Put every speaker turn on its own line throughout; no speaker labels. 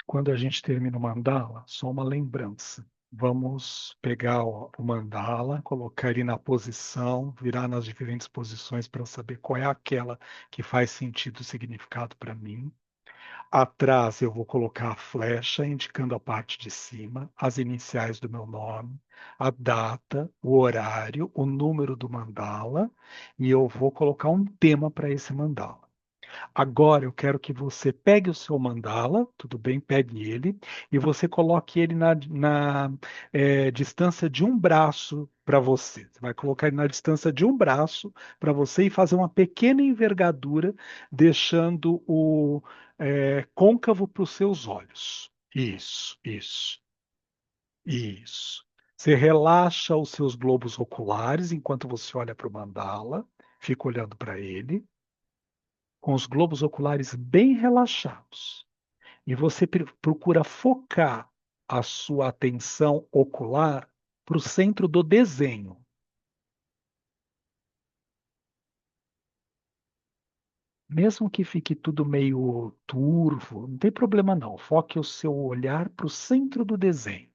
Quando a gente termina o mandala, só uma lembrança. Vamos pegar o mandala, colocar ele na posição, virar nas diferentes posições para saber qual é aquela que faz sentido e significado para mim. Atrás eu vou colocar a flecha indicando a parte de cima, as iniciais do meu nome, a data, o horário, o número do mandala e eu vou colocar um tema para esse mandala. Agora eu quero que você pegue o seu mandala, tudo bem, pegue ele, e você coloque ele na distância de um braço para você. Você vai colocar ele na distância de um braço para você e fazer uma pequena envergadura, deixando o côncavo para os seus olhos. Isso. Você relaxa os seus globos oculares enquanto você olha para o mandala, fica olhando para ele com os globos oculares bem relaxados. E você procura focar a sua atenção ocular para o centro do desenho. Mesmo que fique tudo meio turvo, não tem problema não. Foque o seu olhar para o centro do desenho.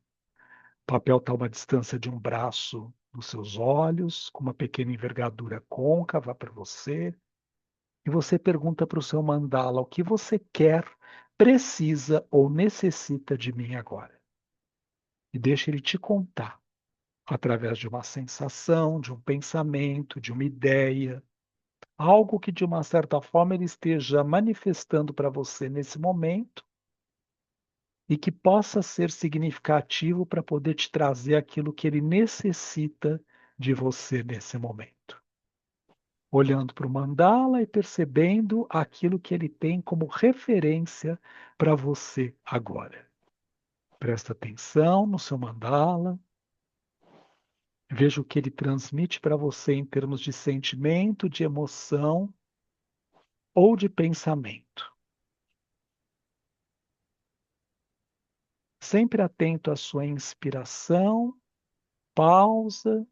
O papel está a uma distância de um braço dos seus olhos, com uma pequena envergadura côncava para você. E você pergunta para o seu mandala o que você quer, precisa ou necessita de mim agora. E deixa ele te contar, através de uma sensação, de um pensamento, de uma ideia, algo que de uma certa forma ele esteja manifestando para você nesse momento e que possa ser significativo para poder te trazer aquilo que ele necessita de você nesse momento. Olhando para o mandala e percebendo aquilo que ele tem como referência para você agora. Presta atenção no seu mandala, veja o que ele transmite para você em termos de sentimento, de emoção ou de pensamento. Sempre atento à sua inspiração, pausa,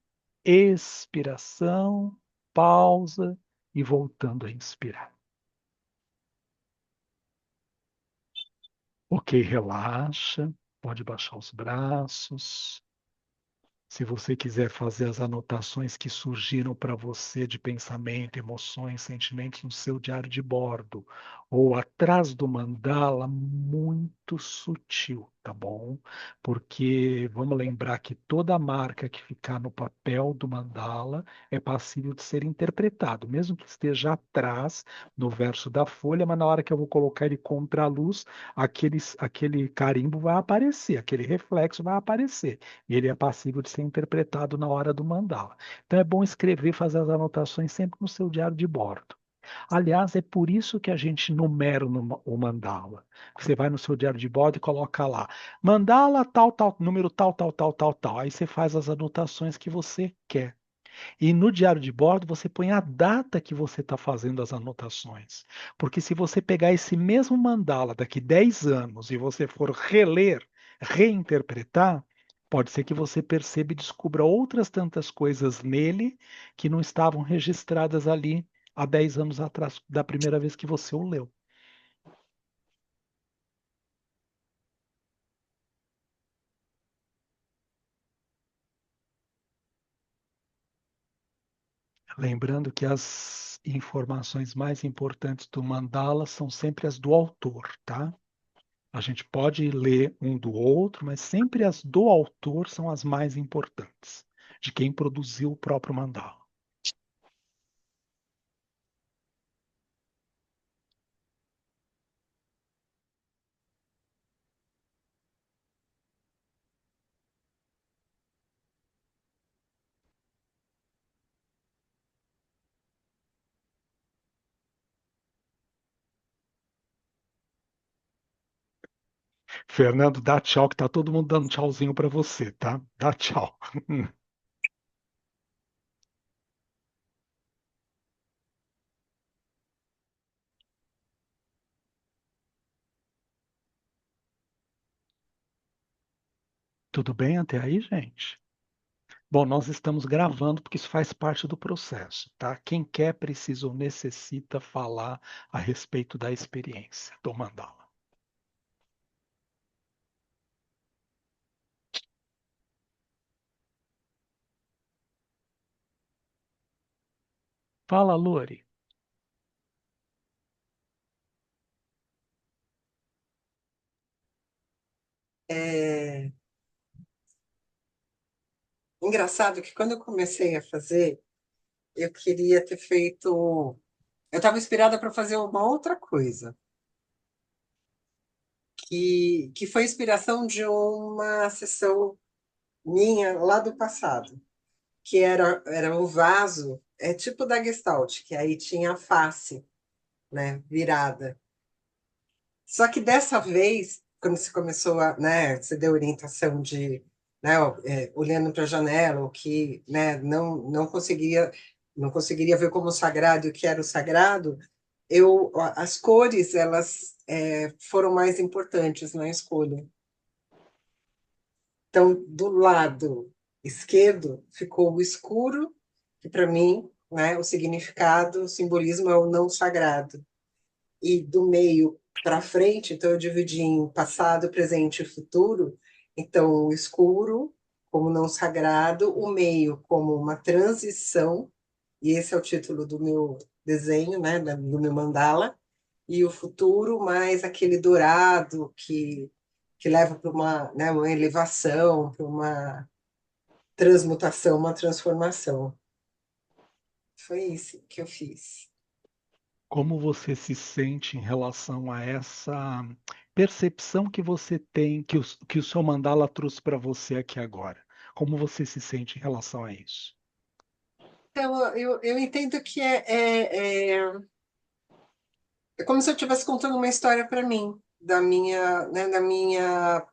expiração, pausa e voltando a inspirar. Ok, relaxa, pode baixar os braços. Se você quiser fazer as anotações que surgiram para você de pensamento, emoções, sentimentos no seu diário de bordo, ou atrás do mandala, muito sutil, tá bom? Porque vamos lembrar que toda marca que ficar no papel do mandala é passível de ser interpretado, mesmo que esteja atrás no verso da folha, mas na hora que eu vou colocar ele contra a luz, aquele carimbo vai aparecer, aquele reflexo vai aparecer. E ele é passível de ser interpretado na hora do mandala. Então é bom escrever, fazer as anotações sempre no seu diário de bordo. Aliás, é por isso que a gente numera o mandala. Você vai no seu diário de bordo e coloca lá, mandala tal, tal, número tal, tal, tal, tal, tal. Aí você faz as anotações que você quer. E no diário de bordo você põe a data que você está fazendo as anotações. Porque se você pegar esse mesmo mandala daqui 10 anos e você for reler, reinterpretar, pode ser que você perceba e descubra outras tantas coisas nele que não estavam registradas ali há 10 anos atrás, da primeira vez que você o leu. Lembrando que as informações mais importantes do mandala são sempre as do autor, tá? A gente pode ler um do outro, mas sempre as do autor são as mais importantes, de quem produziu o próprio mandala. Fernando, dá tchau, que tá todo mundo dando tchauzinho para você, tá? Dá tchau. Tudo bem até aí, gente? Bom, nós estamos gravando porque isso faz parte do processo, tá? Quem quer, precisa ou necessita falar a respeito da experiência do mandala. Fala, Lore.
É engraçado que quando eu comecei a fazer, eu queria ter feito. Eu estava inspirada para fazer uma outra coisa, que foi inspiração de uma sessão minha lá do passado, que era o vaso, é tipo da Gestalt, que aí tinha a face, né, virada. Só que dessa vez, quando você começou a, né, você deu orientação de, né, olhando para a janela, o que, né, não conseguiria ver como sagrado e o que era o sagrado, as cores, elas foram mais importantes na escolha. Então, do lado esquerdo ficou o escuro, que para mim, né, o significado, o simbolismo é o não sagrado. E do meio para frente, então eu dividi em passado, presente e futuro. Então, o escuro como não sagrado, o meio como uma transição, e esse é o título do meu desenho, né, do meu mandala, e o futuro mais aquele dourado que leva para uma, né, uma elevação, para uma transmutação, uma transformação. Foi isso que eu fiz.
Como você se sente em relação a essa percepção que você tem, que o seu mandala trouxe para você aqui agora? Como você se sente em relação a isso?
Então, eu entendo que é como se eu estivesse contando uma história para mim, da minha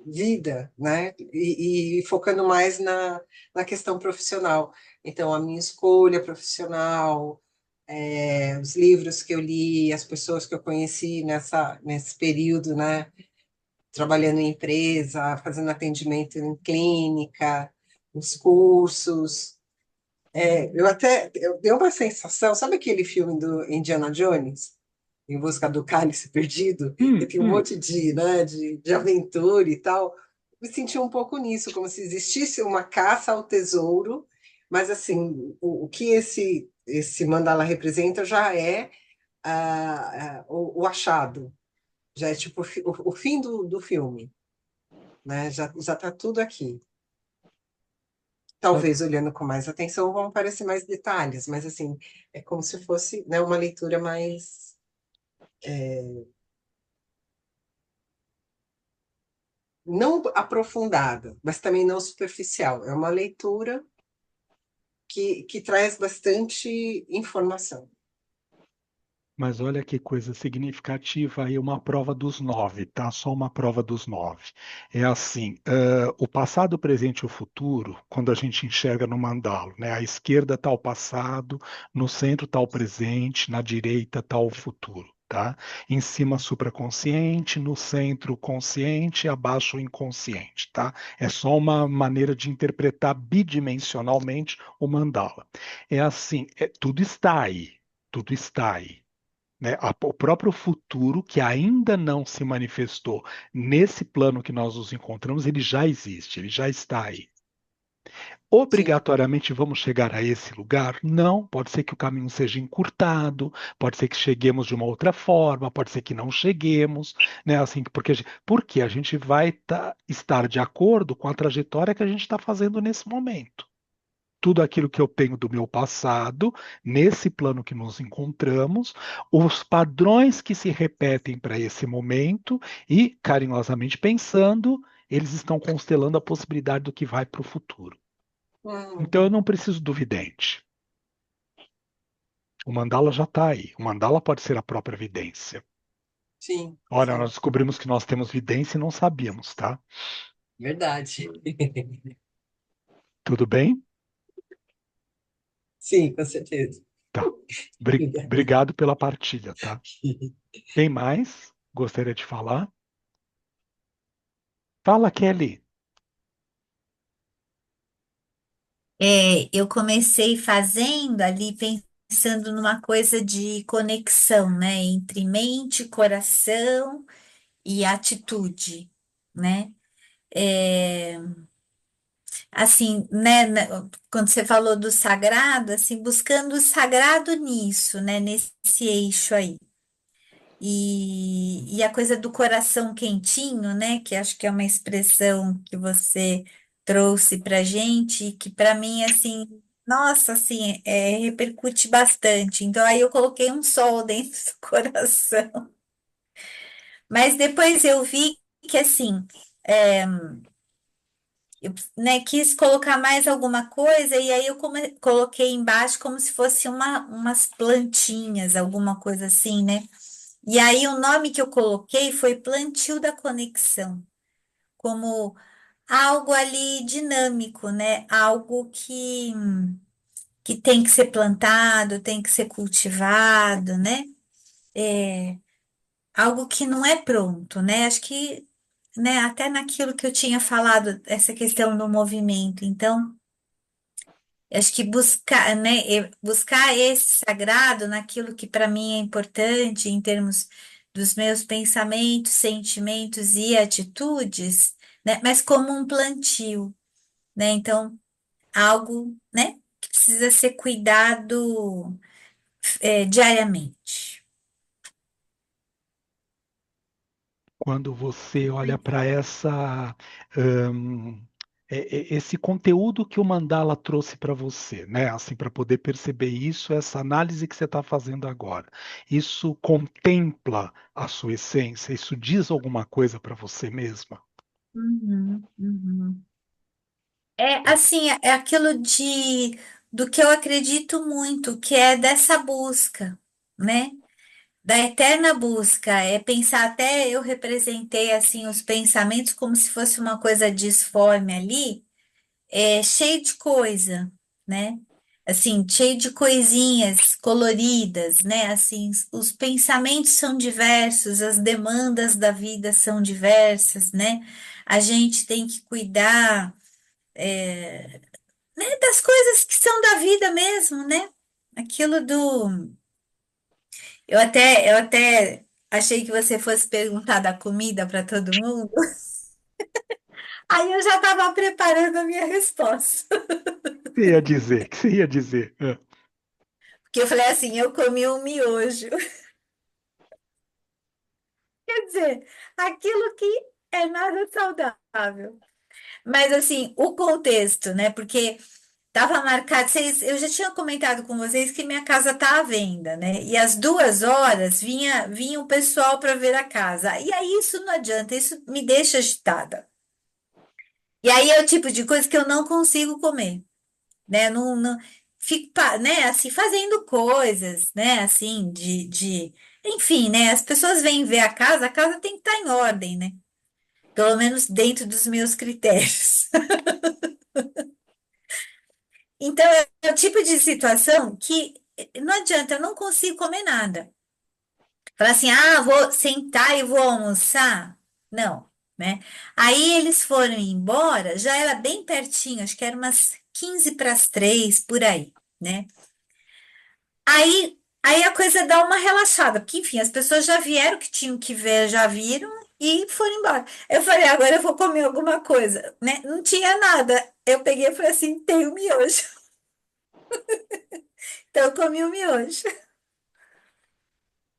vida, né? E focando mais na questão profissional. Então, a minha escolha profissional, os livros que eu li, as pessoas que eu conheci nesse período, né? Trabalhando em empresa, fazendo atendimento em clínica, os cursos. Eu dei uma sensação, sabe aquele filme do Indiana Jones? Em busca do cálice perdido, que tem um
Hum.
monte de aventura e tal. Me senti um pouco nisso, como se existisse uma caça ao tesouro, mas assim, o que esse mandala representa já é o achado, já é tipo o fim do filme, né? Já está tudo aqui.
Sabe,
Talvez olhando com mais atenção vão aparecer mais detalhes, mas assim, é como se fosse, né, uma leitura mais não aprofundada, mas também não superficial. É uma leitura que traz bastante informação.
mas olha que coisa significativa aí, uma prova dos nove, tá? Só uma prova dos nove. É assim, o passado, o presente e o futuro, quando a gente enxerga no mandalo, né? À esquerda está o passado, no centro está o presente, na direita está o futuro. Tá? Em cima supraconsciente, no centro consciente, abaixo o inconsciente, tá? É só uma maneira de interpretar bidimensionalmente o mandala. É assim, tudo está aí, tudo está aí, né? O próprio futuro, que ainda não se manifestou nesse plano que nós nos encontramos, ele já existe, ele já está aí.
Sim.
Obrigatoriamente vamos chegar a esse lugar? Não, pode ser que o caminho seja encurtado, pode ser que cheguemos de uma outra forma, pode ser que não cheguemos, né? Assim, porque a gente vai estar de acordo com a trajetória que a gente está fazendo nesse momento. Tudo aquilo que eu tenho do meu passado, nesse plano que nos encontramos, os padrões que se repetem para esse momento e, carinhosamente pensando, eles estão constelando a possibilidade do que vai para o futuro. Então eu
Uhum.
não preciso do vidente. O mandala já está aí. O mandala pode ser a própria vidência.
Sim,
Olha, nós
sim.
descobrimos que nós temos vidência e não sabíamos, tá?
Verdade.
Tudo bem?
Sim, com certeza.
Tá.
Obrigada.
Obrigado pela partilha, tá? Tem mais? Gostaria de falar? Fala, Kelly.
Eu comecei fazendo ali pensando numa coisa de conexão, né, entre mente, coração e atitude, né? É, assim, né, quando você falou do sagrado, assim, buscando o sagrado nisso, né, nesse eixo aí. E a coisa do coração quentinho, né, que acho que é uma expressão que você trouxe pra gente, que para mim, assim, nossa, assim, repercute bastante. Então, aí eu coloquei um sol dentro do coração. Mas depois eu vi que, assim, é, eu, né, quis colocar mais alguma coisa e aí eu coloquei embaixo como se fosse umas plantinhas, alguma coisa assim, né? E aí o nome que eu coloquei foi Plantio da Conexão, como algo ali dinâmico, né? Algo que tem que ser plantado, tem que ser cultivado, né? Algo que não é pronto, né? Acho que, né, até naquilo que eu tinha falado, essa questão do movimento. Então, acho que buscar, né, buscar esse sagrado naquilo que para mim é importante em termos dos meus pensamentos, sentimentos e atitudes, né, mas como um plantio, né? Então, algo, né, que precisa ser cuidado, diariamente.
Quando você olha para hum, esse conteúdo que o mandala trouxe para você, né? Assim, para poder perceber isso, essa análise que você está fazendo agora, isso contempla a sua essência? Isso diz alguma coisa para você mesma?
Uhum, uhum. É assim, é aquilo do que eu acredito muito, que é dessa busca, né? Da eterna busca, é pensar, até eu representei assim os pensamentos como se fosse uma coisa disforme ali, cheio de coisa, né? Assim, cheio de coisinhas coloridas, né? Assim, os pensamentos são diversos, as demandas da vida são diversas, né? A gente tem que cuidar, né, das coisas que são da vida mesmo, né? Aquilo do eu até achei que você fosse perguntar da comida para todo mundo. Aí eu já estava preparando a minha resposta.
O que você ia dizer? O que você ia dizer? Ah,
Porque eu falei assim, eu comi um miojo. Quer dizer, aquilo que é nada saudável. Mas assim, o contexto, né? Porque estava marcado, eu já tinha comentado com vocês que minha casa está à venda, né? E às 2 horas vinha o pessoal para ver a casa. E aí isso não adianta, isso me deixa agitada. E aí é o tipo de coisa que eu não consigo comer, né? Não, não fico, né? Assim, fazendo coisas, né? Assim, enfim, né? As pessoas vêm ver a casa tem que estar em ordem, né? Pelo menos dentro dos meus critérios. Então, é o tipo de situação que não adianta, eu não consigo comer nada. Falar assim, vou sentar e vou almoçar. Não, né? Aí eles foram embora, já era bem pertinho, acho que era umas 15 para as 3, por aí, né? Aí a coisa dá uma relaxada, porque enfim, as pessoas já vieram, que tinham que ver, já viram e foram embora. Eu falei, agora eu vou comer alguma coisa, né? Não tinha nada. Eu peguei e falei assim, tem o miojo. Então eu comi o miojo.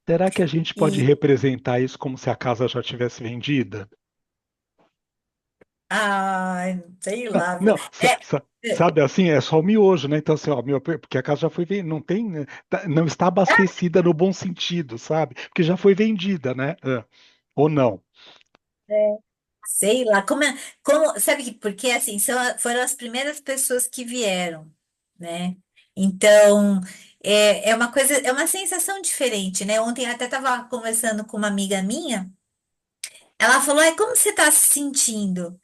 será que a gente pode
E,
representar isso como se a casa já tivesse vendida?
sei lá, viu?
Não, sabe assim, é só o miojo, né? Então, assim, ó, porque a casa já foi vendida, não tem, né, não está abastecida no bom sentido, sabe? Porque já foi vendida, né? Ou não.
sei lá, sabe porque assim, foram as primeiras pessoas que vieram, né? Então, é uma coisa, é uma sensação diferente, né? Ontem eu até estava conversando com uma amiga minha, ela falou, como você está se sentindo?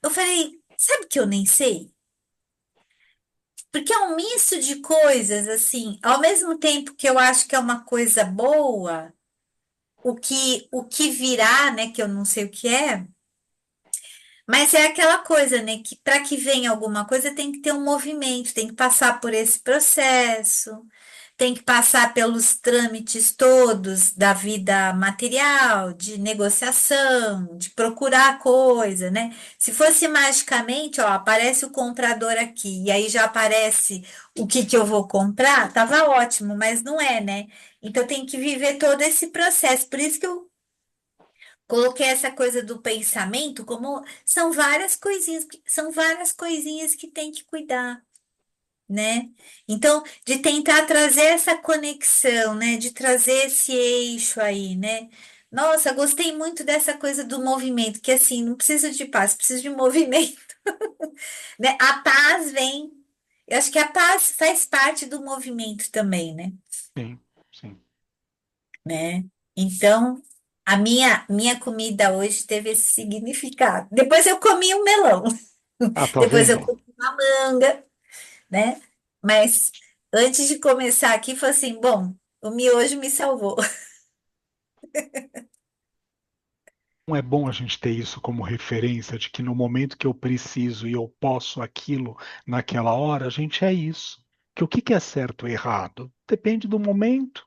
Eu falei, sabe que eu nem sei? Porque é um misto de coisas, assim, ao mesmo tempo que eu acho que é uma coisa boa, o que virá, né, que eu não sei o que é, mas é aquela coisa, né, que para que venha alguma coisa tem que ter um movimento, tem que passar por esse processo, tem que passar pelos trâmites todos da vida material, de negociação, de procurar coisa, né? Se fosse magicamente, ó, aparece o comprador aqui, e aí já aparece o que que eu vou comprar, tava ótimo, mas não é, né? Então tem que viver todo esse processo. Por isso que eu coloquei essa coisa do pensamento como são várias coisinhas que tem que cuidar, né? Então, de tentar trazer essa conexão, né? De trazer esse eixo aí, né? Nossa, gostei muito dessa coisa do movimento, que assim, não preciso de paz, preciso de movimento, né? A paz vem, eu acho que a paz faz parte do movimento também,
Sim, sim.
né? Então, a minha comida hoje teve esse significado. Depois eu comi um melão,
Ah, tá
depois eu
vendo?
comi uma manga, né? Mas antes de começar aqui, foi assim, bom, o miojo me salvou.
Não é bom a gente ter isso como referência de que no momento que eu preciso e eu posso aquilo naquela hora, a gente é isso. Que o que que é certo ou errado? Depende do momento.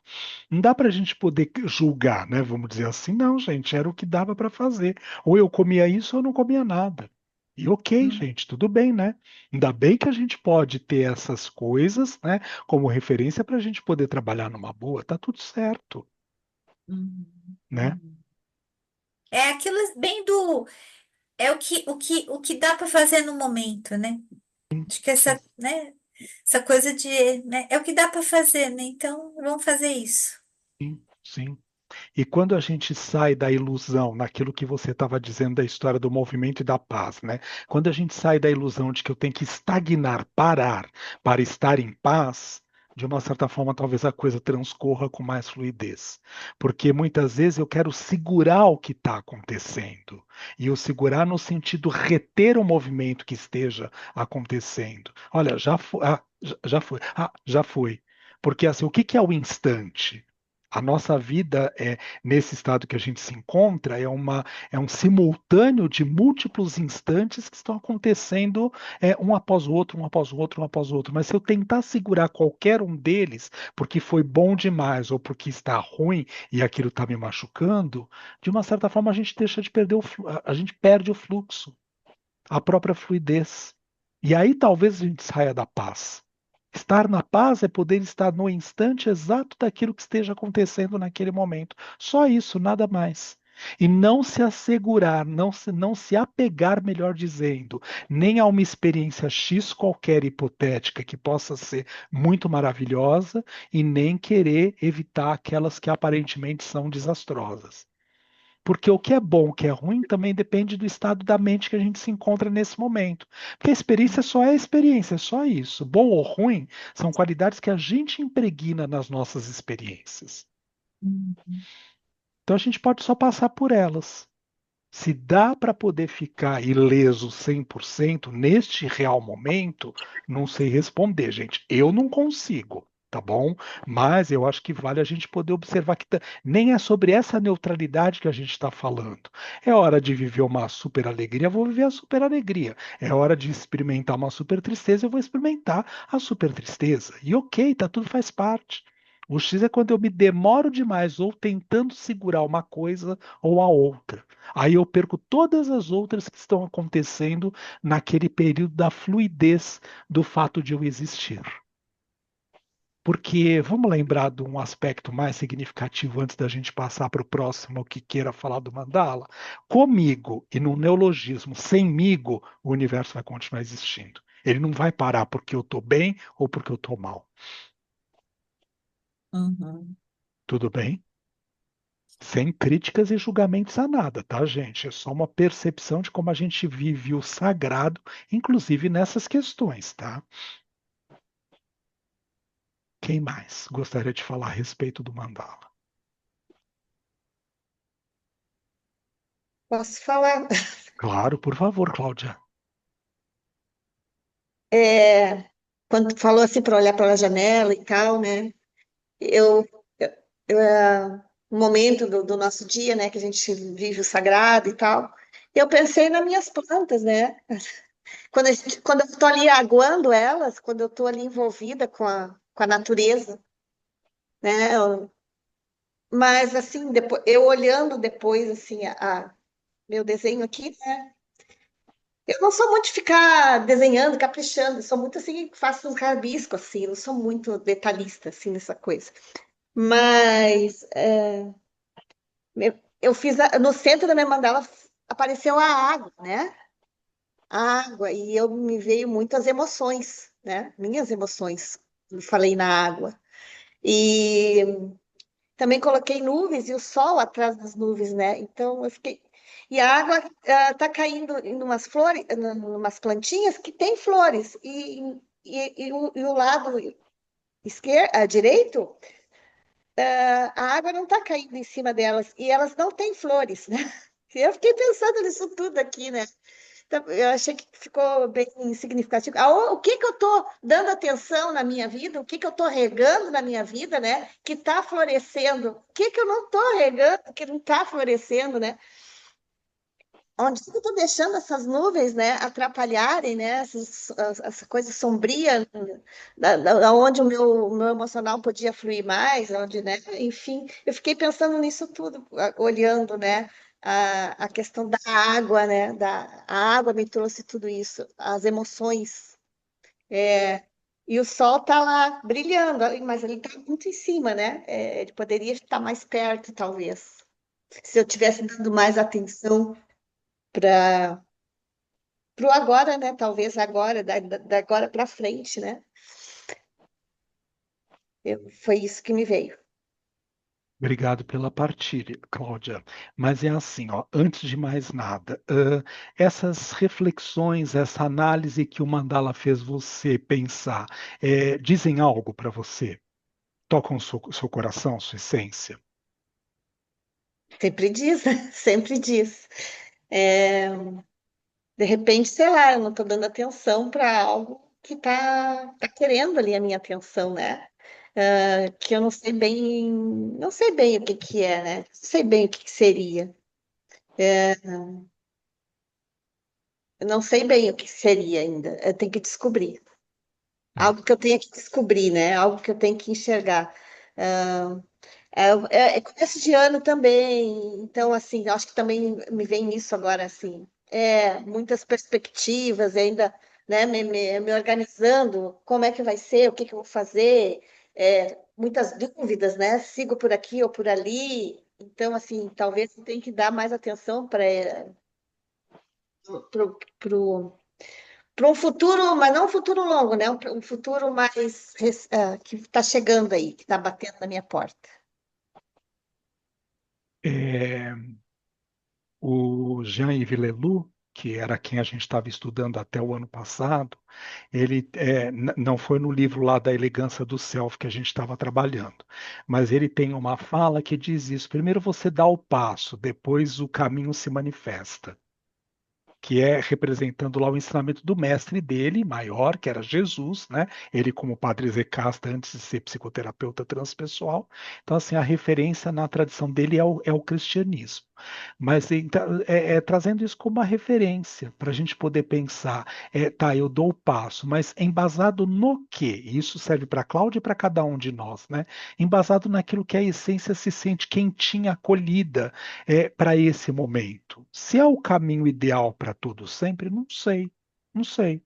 Não dá para a gente poder julgar, né? Vamos dizer assim, não, gente, era o que dava para fazer. Ou eu comia isso ou eu não comia nada. E ok,
Hum,
gente, tudo bem, né? Ainda bem que a gente pode ter essas coisas, né, como referência para a gente poder trabalhar numa boa, tá tudo certo,
hum,
né?
hum. É aquilo bem do, é o que dá para fazer no momento, né? Acho que essa, né, essa coisa de, né, é o que dá para fazer, né? Então, vamos fazer isso.
Sim, sim. E quando a gente sai da ilusão, naquilo que você estava dizendo da história do movimento e da paz, né? Quando a gente sai da ilusão de que eu tenho que estagnar, parar para estar em paz, de uma certa forma, talvez a coisa transcorra com mais fluidez. Porque muitas vezes eu quero segurar o que está acontecendo. E o segurar no sentido reter o movimento que esteja acontecendo. Olha, já foi. Já foi. Já foi. Porque assim, o que que é o instante? A nossa vida é nesse estado que a gente se encontra é um simultâneo de múltiplos instantes que estão acontecendo um após o outro, um após o outro, um após o outro. Mas se eu tentar segurar qualquer um deles, porque foi bom demais ou porque está ruim e aquilo está me machucando, de uma certa forma a gente deixa de perder a gente perde o fluxo, a própria fluidez. E aí talvez a gente saia da paz. Estar na paz é poder estar no instante exato daquilo que esteja acontecendo naquele momento. Só isso, nada mais. E não se assegurar, não se apegar, melhor dizendo, nem a uma experiência X qualquer hipotética que possa ser muito maravilhosa, e nem querer evitar aquelas que aparentemente são desastrosas. Porque o que é bom, o que é ruim, também depende do estado da mente que a gente se encontra nesse momento. Porque a experiência só é experiência, é só isso. Bom ou ruim são qualidades que a gente impregna nas nossas experiências.
Hum,
Então a gente pode só passar por elas. Se dá para poder ficar ileso 100% neste real momento, não sei responder, gente. Eu não consigo, tá bom? Mas eu acho que vale a gente poder observar que nem é sobre essa neutralidade que a gente está falando. É hora de viver uma super alegria, eu vou viver a super alegria. É hora de experimentar uma super tristeza, eu vou experimentar a super tristeza. E ok, tá, tudo faz parte. O X é quando eu me demoro demais ou tentando segurar uma coisa ou a outra. Aí eu perco todas as outras que estão acontecendo naquele período da fluidez do fato de eu existir. Porque vamos lembrar de um aspecto mais significativo antes da gente passar para o próximo que queira falar do mandala? Comigo e no neologismo, semigo, o universo vai continuar existindo. Ele não vai parar porque eu estou bem ou porque eu estou mal.
uhum.
Tudo bem? Sem críticas e julgamentos a nada, tá, gente? É só uma percepção de como a gente vive o sagrado, inclusive nessas questões, tá? Quem mais gostaria de falar a respeito do mandala?
Posso falar?
Claro, por favor, Cláudia.
É, quando tu falou assim para olhar pela janela e tal, né? Um momento do nosso dia, né? Que a gente vive o sagrado e tal. Eu pensei nas minhas plantas, né? Quando eu estou ali aguando elas, quando eu estou ali envolvida com a natureza.
né? Mas assim, depois, eu olhando depois assim meu desenho aqui, né? Eu não sou muito de ficar desenhando, caprichando, eu sou muito assim, faço um rabisco assim, não sou muito detalhista assim nessa coisa. Mas eu fiz no centro da minha mandala apareceu a água, né? A água e eu me veio muito as emoções, né? Minhas emoções. Eu falei na água. E também coloquei nuvens e o sol atrás das nuvens, né? Então eu fiquei. E a água tá caindo em umas flores, em umas plantinhas que tem flores. E o lado esquerdo, direito, a água não está caindo em cima delas. E elas não têm flores, né? E eu fiquei pensando nisso tudo aqui, né? Então, eu achei que ficou bem significativo. O que que eu estou dando atenção na minha vida? O que que eu estou regando na minha vida, né? Que está florescendo? O que que eu não estou regando, que não está florescendo, né? Onde que eu estou deixando essas nuvens, né, atrapalharem, né, essa coisa sombria, onde o meu emocional podia fluir mais, onde, né, enfim, eu fiquei pensando nisso tudo, olhando, né, a questão da água, né, a água me trouxe tudo isso, as emoções, e o sol está lá brilhando, mas ele está muito em cima, né, ele poderia estar mais perto, talvez, se eu tivesse dando mais atenção para pro agora, né? Talvez agora, da agora para frente, né? Foi isso que me veio.
Obrigado pela partilha, Cláudia. Mas é assim, ó, antes de mais nada, essas reflexões, essa análise que o Mandala fez você pensar, dizem algo para você? Tocam o seu coração, sua essência?
Sempre diz, né? Sempre diz. É, de repente, sei lá, eu não estou dando atenção para algo que tá querendo ali a minha atenção, né? Que eu não sei bem o que que é, né? Não sei bem o que que seria. Eu não sei bem o que seria ainda. Eu tenho que descobrir.
Tá.
Algo que eu tenho que descobrir, né? Algo que eu tenho que enxergar. Ah, é começo de ano também, então, assim, acho que também me vem isso agora, assim, muitas perspectivas ainda, né, me organizando, como é que vai ser, o que que eu vou fazer, muitas dúvidas, né, sigo por aqui ou por ali, então, assim, talvez eu tenha que dar mais atenção para um futuro, mas não um futuro longo, né, um futuro mais, que está chegando aí, que está batendo na minha porta.
É, o Jean-Yves Leloup, que era quem a gente estava estudando até o ano passado, ele não foi no livro lá da Elegância do Self que a gente estava trabalhando, mas ele tem uma fala que diz isso: primeiro você dá o passo, depois o caminho se manifesta, que é representando lá o ensinamento do mestre dele, maior, que era Jesus, né? Ele como padre Zecasta antes de ser psicoterapeuta transpessoal. Então, assim, a referência na tradição dele é o cristianismo. Mas então, trazendo isso como uma referência para a gente poder pensar, tá, eu dou o passo, mas embasado no quê? Isso serve para Cláudia e para cada um de nós, né? Embasado naquilo que a essência se sente quentinha, acolhida, para esse momento. Se é o caminho ideal para todos sempre, não sei. Não sei.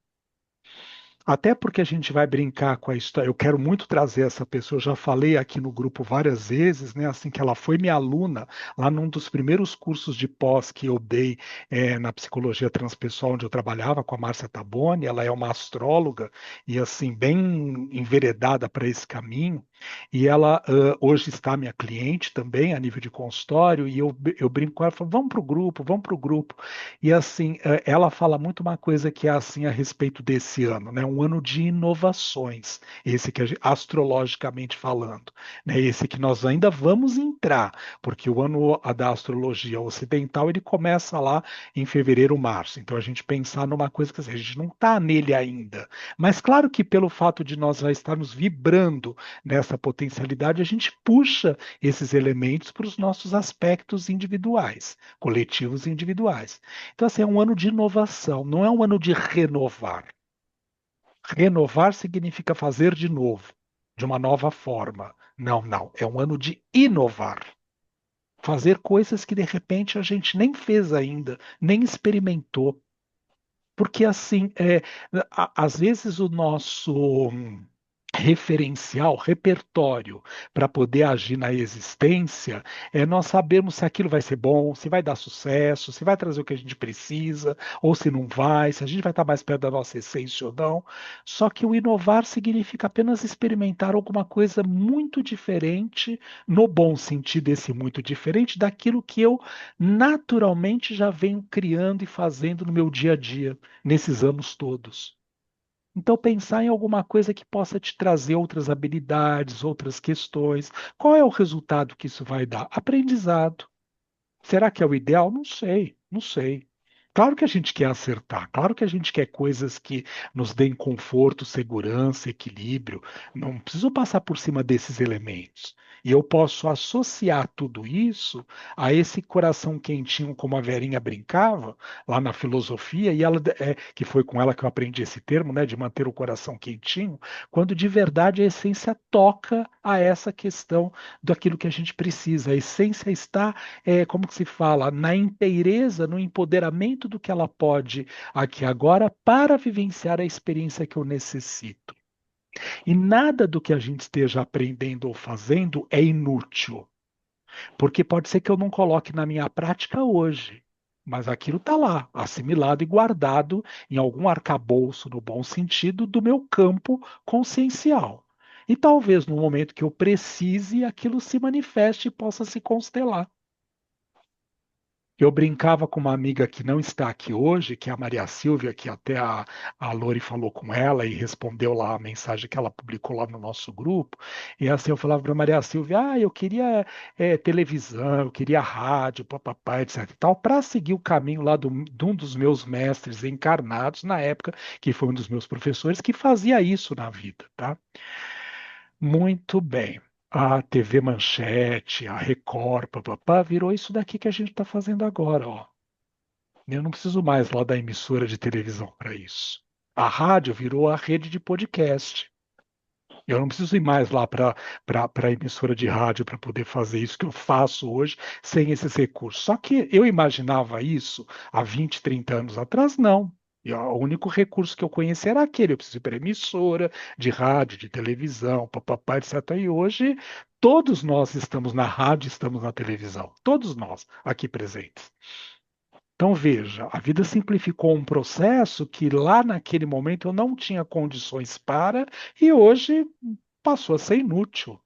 Até porque a gente vai brincar com a história. Eu quero muito trazer essa pessoa. Eu já falei aqui no grupo várias vezes, né? Assim que ela foi minha aluna lá num dos primeiros cursos de pós que eu dei na psicologia transpessoal, onde eu trabalhava com a Márcia Taboni. Ela é uma astróloga e assim bem enveredada para esse caminho. E ela hoje está minha cliente também a nível de consultório. E eu brinco com ela, falo, vamos para o grupo, vamos para o grupo. E assim, ela fala muito uma coisa que é assim a respeito desse ano, né? Um ano de inovações, esse que astrologicamente falando, né? Esse que nós ainda vamos entrar, porque o ano da astrologia ocidental ele começa lá em fevereiro, março. Então a gente pensar numa coisa que assim, a gente não está nele ainda. Mas claro que pelo fato de nós já estarmos vibrando nessa potencialidade, a gente puxa esses elementos para os nossos aspectos individuais, coletivos e individuais. Então, assim, é um ano de inovação, não é um ano de renovar. Renovar significa fazer de novo. de uma nova forma. Não, não. É um ano de inovar. Fazer coisas que de repente a gente nem fez ainda, nem experimentou. Porque assim, às vezes o nosso referencial, repertório para poder agir na existência, é nós sabermos se aquilo vai ser bom, se vai dar sucesso, se vai trazer o que a gente precisa, ou se não vai, se a gente vai estar mais perto da nossa essência ou não. Só que o inovar significa apenas experimentar alguma coisa muito diferente, no bom sentido, esse muito diferente daquilo que eu naturalmente já venho criando e fazendo no meu dia a dia, nesses anos todos. Então, pensar em alguma coisa que possa te trazer outras habilidades, outras questões. Qual é o resultado que isso vai dar? Aprendizado. Será que é o ideal? Não sei, não sei. Claro que a gente quer acertar, claro que a gente quer coisas que nos deem conforto, segurança, equilíbrio. Não preciso passar por cima desses elementos. E eu posso associar tudo isso a esse coração quentinho, como a Verinha brincava lá na filosofia, e ela, que foi com ela que eu aprendi esse termo, né, de manter o coração quentinho, quando de verdade a essência toca a essa questão daquilo que a gente precisa. A essência está como que se fala, na inteireza, no empoderamento do que ela pode aqui agora para vivenciar a experiência que eu necessito. E nada do que a gente esteja aprendendo ou fazendo é inútil, porque pode ser que eu não coloque na minha prática hoje, mas aquilo está lá, assimilado e guardado em algum arcabouço, no bom sentido, do meu campo consciencial. E talvez no momento que eu precise, aquilo se manifeste e possa se constelar. Eu brincava com uma amiga que não está aqui hoje, que é a Maria Silvia, que até a Lori falou com ela e respondeu lá a mensagem que ela publicou lá no nosso grupo. E assim eu falava para a Maria Silvia, eu queria televisão, eu queria rádio, papapá, etc e tal, para seguir o caminho lá de um dos meus mestres encarnados na época, que foi um dos meus professores, que fazia isso na vida, tá? Muito bem. A TV Manchete, a Record, papapá, virou isso daqui que a gente está fazendo agora, ó. Eu não preciso mais lá da emissora de televisão para isso. A rádio virou a rede de podcast. Eu não preciso ir mais lá para a emissora de rádio para poder fazer isso que eu faço hoje sem esses recursos. Só que eu imaginava isso há 20, 30 anos atrás, não. E o único recurso que eu conhecia era aquele. Eu preciso ir para emissora de rádio, de televisão, papapá, etc. E hoje todos nós estamos na rádio, estamos na televisão. Todos nós aqui presentes. Então, veja, a vida simplificou um processo que lá naquele momento eu não tinha condições para, e hoje passou a ser inútil,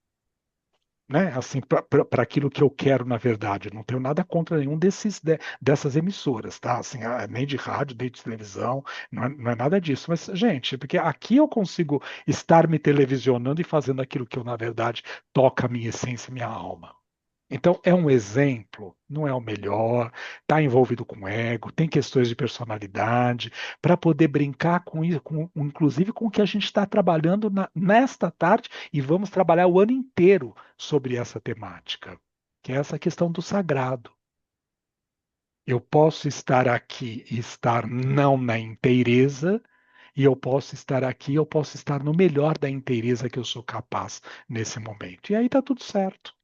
né? Assim, para aquilo que eu quero, na verdade. Eu não tenho nada contra nenhum dessas emissoras, tá? Assim, nem de rádio, nem de televisão, não é nada disso. Mas, gente, porque aqui eu consigo estar me televisionando e fazendo aquilo que eu, na verdade, toca a minha essência e minha alma. Então, é um exemplo, não é o melhor, está envolvido com ego, tem questões de personalidade, para poder brincar com isso, inclusive com o que a gente está trabalhando nesta tarde, e vamos trabalhar o ano inteiro sobre essa temática, que é essa questão do sagrado. Eu posso estar aqui e estar não na inteireza, e eu posso estar aqui, eu posso estar no melhor da inteireza que eu sou capaz nesse momento. E aí está tudo certo.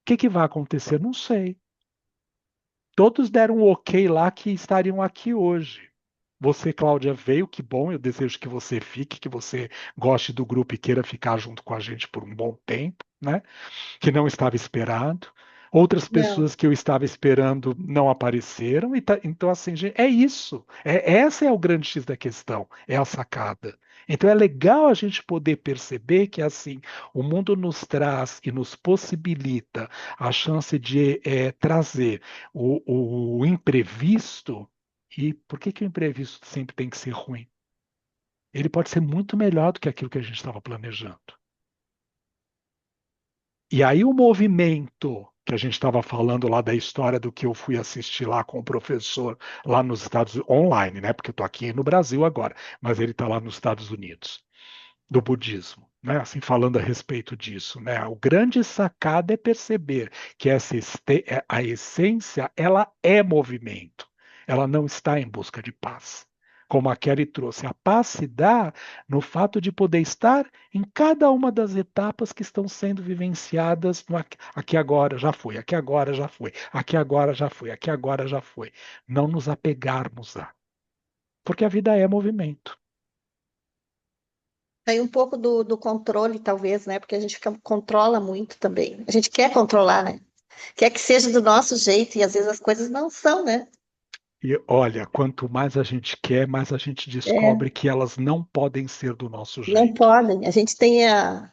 O que vai acontecer? Não sei. Todos deram um ok lá que estariam aqui hoje. Você, Cláudia, veio, que bom. Eu desejo que você fique, que você goste do grupo e queira ficar junto com a gente por um bom tempo, né? Que não estava esperado. Outras
Não,
pessoas que eu estava esperando não apareceram. Então, assim, gente, é isso. Essa é o grande X da questão, é a sacada. Então é legal a gente poder perceber que assim o mundo nos traz e nos possibilita a chance de trazer o imprevisto. E por que o imprevisto sempre tem que ser ruim? Ele pode ser muito melhor do que aquilo que a gente estava planejando. E aí o movimento que a gente estava falando lá da história do que eu fui assistir lá com o professor lá nos Estados Unidos, online, né? Porque eu estou aqui no Brasil agora, mas ele está lá nos Estados Unidos, do budismo. Né, assim, falando a respeito disso, né, o grande sacada é perceber que a essência ela é movimento, ela não está em busca de paz. como a Kelly trouxe. A paz se dá no fato de poder estar em cada uma das etapas que estão sendo vivenciadas no aqui agora já foi, aqui agora já foi, aqui agora já foi, aqui agora já foi. Não nos apegarmos a. Porque a vida é movimento.
Tem um pouco do controle, talvez, né? Porque a gente controla muito também. A gente quer controlar, né? Quer que seja do nosso jeito e às vezes as coisas não são, né?
E olha, quanto mais a gente quer, mais a gente
É,
descobre que elas não podem ser do nosso
não
jeito.
podem. A gente tem a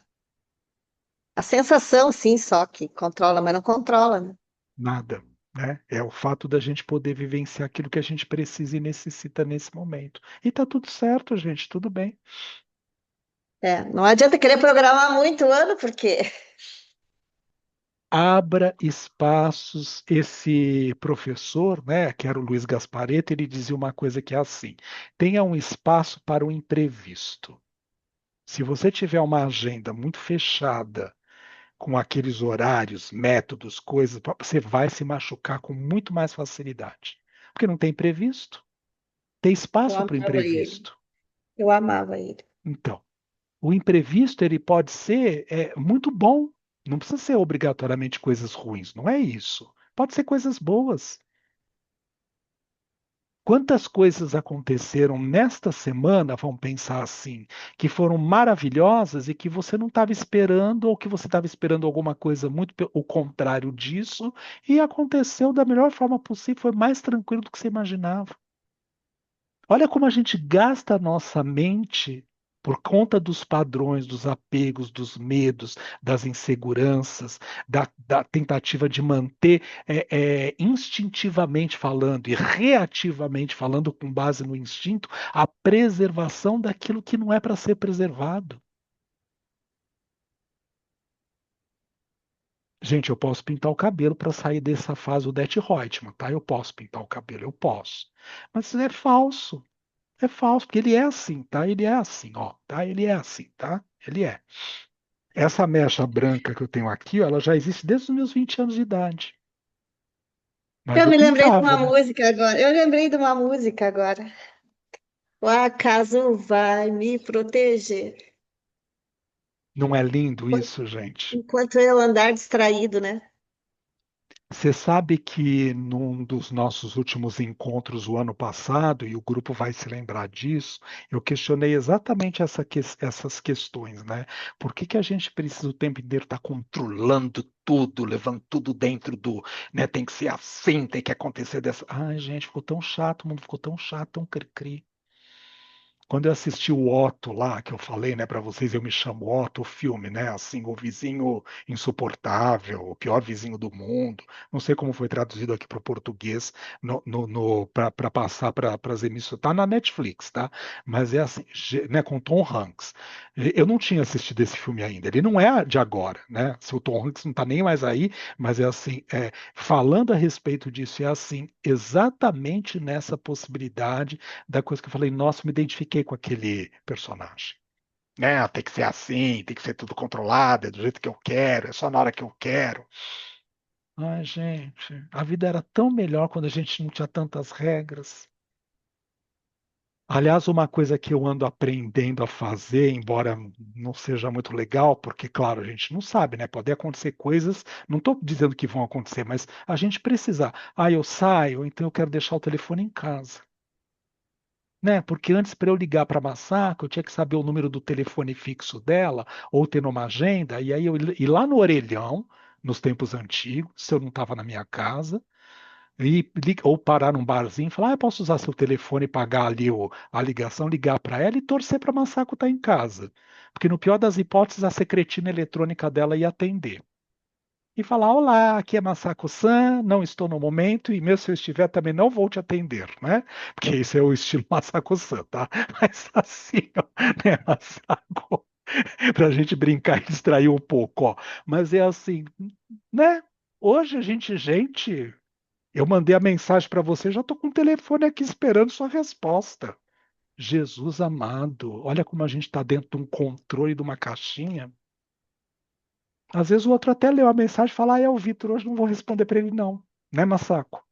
sensação, sim, só que controla, mas não controla, né?
Nada, né? É o fato da gente poder vivenciar aquilo que a gente precisa e necessita nesse momento. E tá tudo certo, gente, tudo bem.
É, não adianta querer programar muito o ano, porque
Abra espaços. Esse professor, né, que era o Luiz Gaspareto, ele dizia uma coisa que é assim: tenha um espaço para o imprevisto. Se você tiver uma agenda muito fechada, com aqueles horários, métodos, coisas, você vai se machucar com muito mais facilidade. Porque não tem imprevisto. Tem
eu
espaço para o
amava ele.
imprevisto.
Eu amava ele.
Então, o imprevisto ele pode ser muito bom. Não precisa ser obrigatoriamente coisas ruins. Não é isso. Pode ser coisas boas. Quantas coisas aconteceram nesta semana, vamos pensar assim, que foram maravilhosas e que você não estava esperando, ou que você estava esperando alguma coisa muito o contrário disso, e aconteceu da melhor forma possível, foi mais tranquilo do que você imaginava. Olha como a gente gasta a nossa mente por conta dos padrões, dos apegos, dos medos, das inseguranças, da tentativa de manter instintivamente falando e reativamente falando, com base no instinto, a preservação daquilo que não é para ser preservado. Gente, eu posso pintar o cabelo para sair dessa fase do Det Reutemann, tá? Eu posso pintar o cabelo, eu posso. Mas isso é falso. É falso, porque ele é assim, tá? Ele é assim, ó, tá? Ele é assim, tá? Ele é. Essa mecha branca que eu tenho aqui, ó, ela já existe desde os meus 20 anos de idade. Mas
Eu
eu
me lembrei de
pintava,
uma
né?
música agora. Eu lembrei de uma música agora. O acaso vai me proteger.
Não é lindo isso, gente?
Enquanto eu andar distraído, né?
Você sabe que num dos nossos últimos encontros o ano passado, e o grupo vai se lembrar disso, eu questionei exatamente essas questões, né? Por que que a gente precisa o tempo inteiro estar controlando tudo, levando tudo dentro do, né? Tem que ser assim, tem que acontecer dessa. Ai, gente, ficou tão chato, o mundo ficou tão chato, tão cri-cri. Quando eu assisti o Otto lá, que eu falei, né, para vocês, eu me chamo Otto, o filme, né, assim, o vizinho insuportável, o pior vizinho do mundo. Não sei como foi traduzido aqui para o português, para passar para as emissoras. Tá na Netflix, tá? Mas é assim, né, com Tom Hanks. Eu não tinha assistido esse filme ainda. Ele não é de agora, né? Se o Tom Hanks não está nem mais aí, mas é assim, falando a respeito disso, é assim, exatamente nessa possibilidade da coisa que eu falei, nossa, me identifiquei com aquele personagem. Né? Tem que ser assim, tem que ser tudo controlado, é do jeito que eu quero, é só na hora que eu quero. Ai, gente, a vida era tão melhor quando a gente não tinha tantas regras. Aliás, uma coisa que eu ando aprendendo a fazer, embora não seja muito legal, porque, claro, a gente não sabe, né? Pode acontecer coisas, não estou dizendo que vão acontecer, mas a gente precisa. Ah, eu saio, então eu quero deixar o telefone em casa. Né? Porque antes, para eu ligar para a Massaco, eu tinha que saber o número do telefone fixo dela, ou ter numa agenda, e aí eu ir lá no orelhão, nos tempos antigos, se eu não estava na minha casa, ou parar num barzinho e falar, eu posso usar seu telefone e pagar ali a ligação, ligar para ela e torcer para a Massaco estar em casa. Porque no pior das hipóteses, a secretina eletrônica dela ia atender e falar: Olá, aqui é Masako-san, não estou no momento, e mesmo se eu estiver, também não vou te atender, né? Porque esse é o estilo Masako-san, tá? Mas assim, ó, né, Masako, pra gente brincar e distrair um pouco, ó. Mas é assim, né? Hoje a gente, eu mandei a mensagem para você, já tô com o telefone aqui esperando sua resposta. Jesus amado, olha como a gente está dentro de um controle de uma caixinha. Às vezes o outro até leu a mensagem e fala: Ah, é o Vitor, hoje não vou responder para ele, não. Né, Massaco?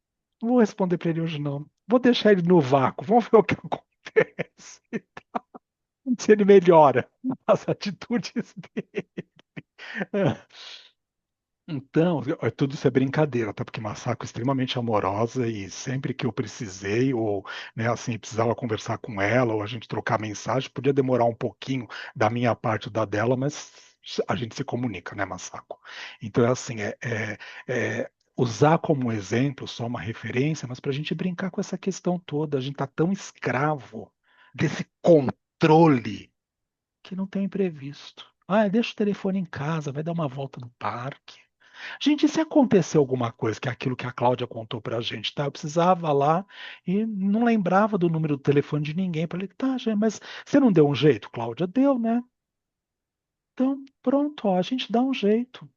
Não vou responder para ele hoje, não. Vou deixar ele no vácuo, vamos ver o que acontece. Se ele melhora as atitudes dele. Então, tudo isso é brincadeira, tá? Porque Masako é extremamente amorosa e sempre que eu precisei, ou, né, assim, precisava conversar com ela, ou a gente trocar mensagem, podia demorar um pouquinho da minha parte ou da dela, mas a gente se comunica, né, Masako? Então, é assim, usar como exemplo só uma referência, mas para a gente brincar com essa questão toda, a gente tá tão escravo desse controle que não tem imprevisto. Ah, deixa o telefone em casa, vai dar uma volta no parque. Gente, e se acontecer alguma coisa, que é aquilo que a Cláudia contou pra gente, tá? Eu precisava lá e não lembrava do número do telefone de ninguém. Falei, tá, gente, mas você não deu um jeito, Cláudia? Deu, né? Então, pronto, ó, a gente dá um jeito.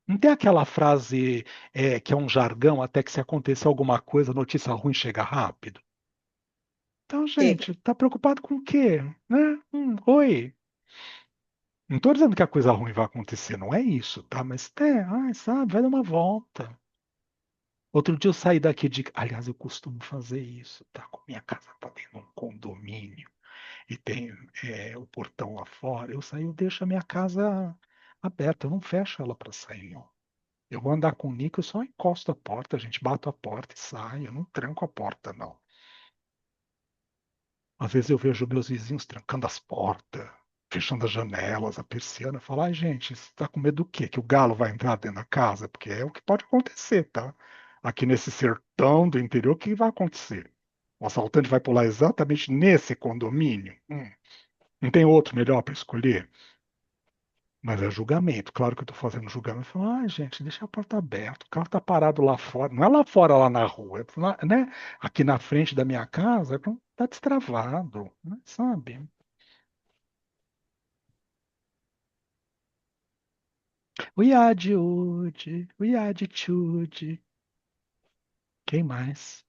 Não tem aquela frase que é um jargão, até que se acontecer alguma coisa, notícia ruim chega rápido? Então,
Chega.
gente, tá preocupado com o quê? Né? Oi. Não estou dizendo que a coisa ruim vai acontecer, não é isso, tá? Mas sabe, vai dar uma volta. Outro dia eu saí daqui de. Aliás, eu costumo fazer isso, tá? Com minha casa tá dentro de um condomínio e tem o portão lá fora. Eu saio, eu deixo a minha casa aberta, eu não fecho ela para sair, não. Eu vou andar com o Nico, eu só encosto a porta, a gente bate a porta e sai, eu não tranco a porta, não. Às vezes eu vejo meus vizinhos trancando as portas, fechando as janelas, a persiana, e falo, ai gente, você tá com medo do quê? Que o galo vai entrar dentro da casa? Porque é o que pode acontecer, tá? Aqui nesse sertão do interior, o que vai acontecer? O assaltante vai pular exatamente nesse condomínio? Não tem outro melhor para escolher? Mas é julgamento. Claro que eu estou fazendo julgamento. Eu falo, ai, gente, deixa a porta aberta. O carro está parado lá fora. Não é lá fora, lá na rua. Né? Aqui na frente da minha casa, está destravado. Né? Sabe? We are Jude. We are de Jude. Quem mais?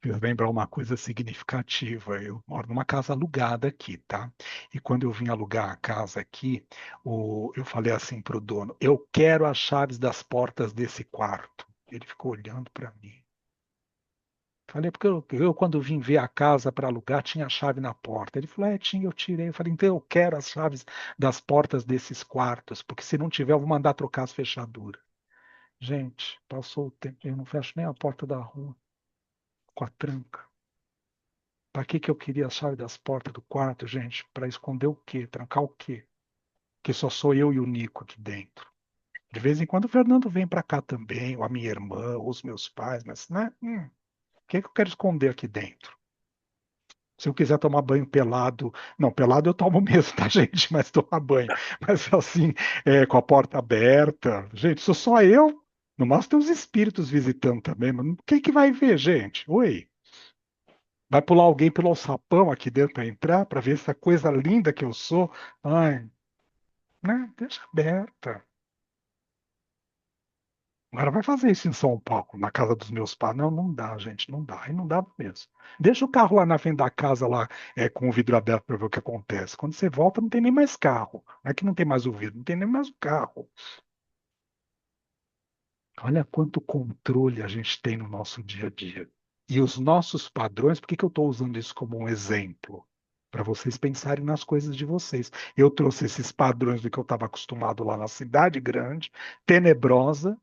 Eu lembrar uma coisa significativa. Eu moro numa casa alugada aqui, tá? E quando eu vim alugar a casa aqui, eu falei assim pro dono: eu quero as chaves das portas desse quarto. Ele ficou olhando para mim. Falei, porque eu, quando vim ver a casa para alugar, tinha a chave na porta. Ele falou, tinha, eu tirei. Eu falei, então eu quero as chaves das portas desses quartos, porque se não tiver, eu vou mandar trocar as fechaduras. Gente, passou o tempo, eu não fecho nem a porta da rua com a tranca. Para que eu queria a chave das portas do quarto, gente? Para esconder o quê? Trancar o quê? Que só sou eu e o Nico aqui dentro. De vez em quando o Fernando vem para cá também, ou a minha irmã, ou os meus pais, mas, né? O que eu quero esconder aqui dentro? Se eu quiser tomar banho pelado, não, pelado eu tomo mesmo, tá, gente? Mas tomar banho, mas assim, com a porta aberta, gente, sou só eu. No máximo tem os espíritos visitando também, mas quem que vai ver, gente? Oi, vai pular alguém pelo alçapão aqui dentro para entrar, para ver essa coisa linda que eu sou? Ai, né? Deixa aberta. Agora vai fazer isso em São Paulo, na casa dos meus pais. Não, não dá, gente, não dá. Aí não dá mesmo. Deixa o carro lá na frente da casa, lá, com o vidro aberto para ver o que acontece. Quando você volta, não tem nem mais carro. Não é que não tem mais o vidro, não tem nem mais o carro. Olha quanto controle a gente tem no nosso dia a dia. E os nossos padrões, por que que eu estou usando isso como um exemplo? Para vocês pensarem nas coisas de vocês. Eu trouxe esses padrões do que eu estava acostumado lá na cidade grande, tenebrosa,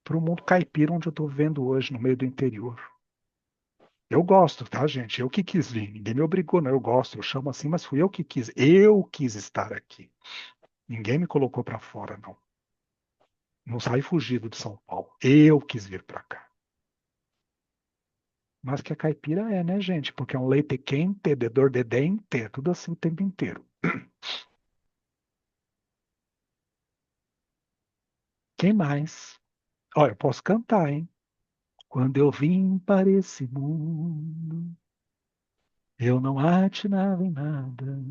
para o mundo caipira onde eu estou vivendo hoje, no meio do interior. Eu gosto, tá, gente? Eu que quis vir. Ninguém me obrigou, não. Eu gosto, eu chamo assim, mas fui eu que quis. Eu quis estar aqui. Ninguém me colocou para fora, não. Não saí fugido de São Paulo. Eu quis vir para cá. Mas que a caipira é, né, gente? Porque é um leite quente, de dor de dente, é tudo assim o tempo inteiro. Quem mais? Olha, eu posso cantar, hein? Quando eu vim para esse mundo, eu não atinava em nada.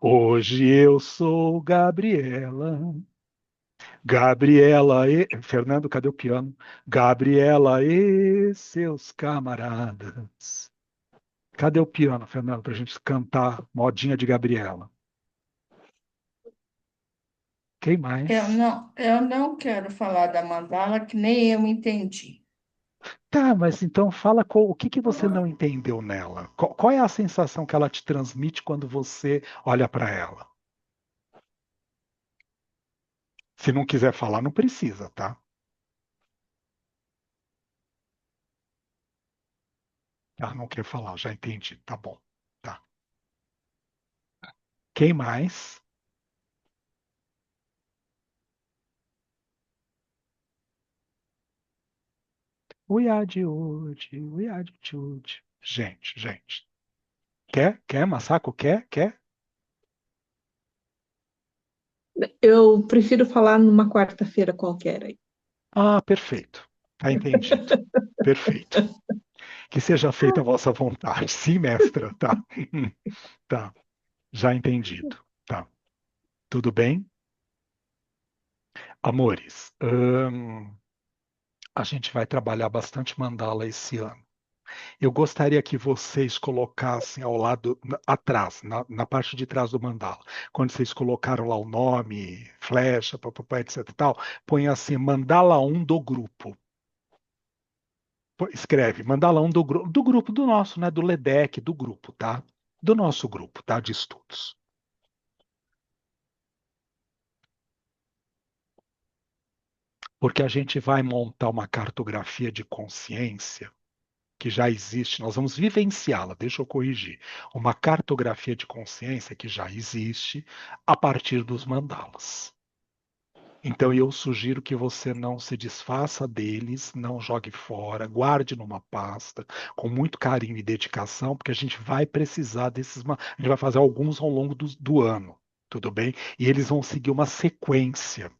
Hoje eu sou Gabriela. Gabriela e. Fernando, cadê o piano? Gabriela e seus camaradas. Cadê o piano, Fernando, para a gente cantar modinha de Gabriela? Quem mais?
Eu não quero falar da mandala que nem eu entendi.
Tá, mas então fala o que que você não entendeu nela? Qual é a sensação que ela te transmite quando você olha para ela? Se não quiser falar, não precisa, tá? Ah, não quer falar, já entendi. Tá bom. Tá. Quem mais? O Yadiude. Gente. Quer? Massaco, quer?
Eu prefiro falar numa quarta-feira qualquer aí.
Ah, perfeito. Tá entendido. Perfeito. Que seja feita a vossa vontade. Sim, mestra, tá? Tá, já entendido. Tá. Tudo bem? Amores, a gente vai trabalhar bastante mandala esse ano. Eu gostaria que vocês colocassem ao lado, atrás, na parte de trás do mandala, quando vocês colocaram lá o nome, flecha, papapá, etc e tal, põe assim, mandala um do grupo. Escreve, mandala um do grupo do nosso, né? Do LEDEC, do grupo, tá? Do nosso grupo, tá? De estudos. Porque a gente vai montar uma cartografia de consciência que já existe, nós vamos vivenciá-la, deixa eu corrigir. Uma cartografia de consciência que já existe a partir dos mandalas. Então eu sugiro que você não se desfaça deles, não jogue fora, guarde numa pasta com muito carinho e dedicação, porque a gente vai precisar desses, a gente vai fazer alguns ao longo do ano, tudo bem? E eles vão seguir uma sequência.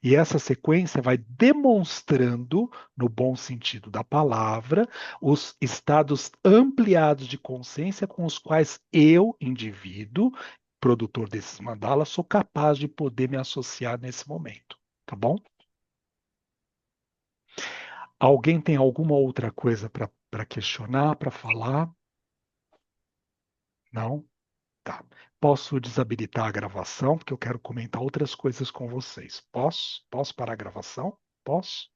E essa sequência vai demonstrando, no bom sentido da palavra, os estados ampliados de consciência com os quais eu, indivíduo, produtor desses mandalas, sou capaz de poder me associar nesse momento. Tá bom? Alguém tem alguma outra coisa para questionar, para falar? Não? Tá. Posso desabilitar a gravação, porque eu quero comentar outras coisas com vocês. Posso? Posso parar a gravação? Posso?